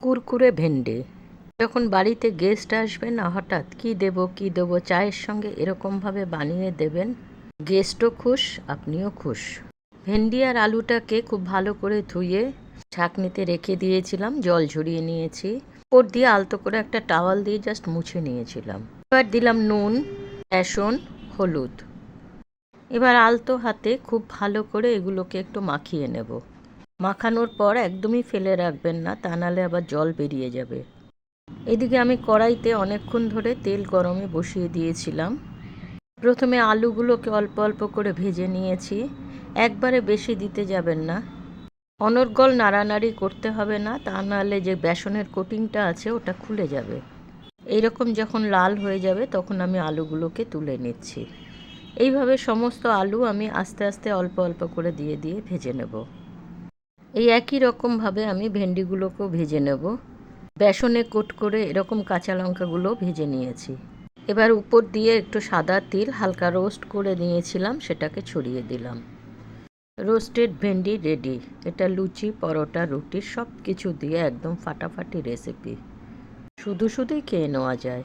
কুরকুরে ভেন্ডি। যখন বাড়িতে গেস্ট আসবে না, হঠাৎ কি দেবো চায়ের সঙ্গে এরকমভাবে বানিয়ে দেবেন, গেস্টও খুশ, আপনিও খুশ। ভেন্ডি আর আলুটাকে খুব ভালো করে ধুয়ে ছাঁকনিতে রেখে দিয়েছিলাম, জল ঝরিয়ে নিয়েছি। ওপর দিয়ে আলতো করে একটা টাওয়াল দিয়ে জাস্ট মুছে নিয়েছিলাম। এবার দিলাম নুন, বেসন, হলুদ। এবার আলতো হাতে খুব ভালো করে এগুলোকে একটু মাখিয়ে নেব। মাখানোর পর একদমই ফেলে রাখবেন না, তা নাহলে আবার জল বেরিয়ে যাবে। এদিকে আমি কড়াইতে অনেকক্ষণ ধরে তেল গরমে বসিয়ে দিয়েছিলাম। প্রথমে আলুগুলোকে অল্প অল্প করে ভেজে নিয়েছি। একবারে বেশি দিতে যাবেন না, অনর্গল নাড়ানাড়ি করতে হবে না, তা নাহলে যে বেসনের কোটিংটা আছে ওটা খুলে যাবে। এইরকম যখন লাল হয়ে যাবে তখন আমি আলুগুলোকে তুলে নিচ্ছি। এইভাবে সমস্ত আলু আমি আস্তে আস্তে অল্প অল্প করে দিয়ে দিয়ে ভেজে নেব। এই একই রকমভাবে আমি ভেন্ডিগুলোকেও ভেজে নেব। বেসনে কোট করে এরকম কাঁচা লঙ্কাগুলো ভেজে নিয়েছি। এবার উপর দিয়ে একটু সাদা তিল হালকা রোস্ট করে নিয়েছিলাম, সেটাকে ছড়িয়ে দিলাম। রোস্টেড ভেন্ডি রেডি। এটা লুচি, পরোটা, রুটি সব কিছু দিয়ে একদম ফাটাফাটি রেসিপি। শুধুই খেয়ে নেওয়া যায়।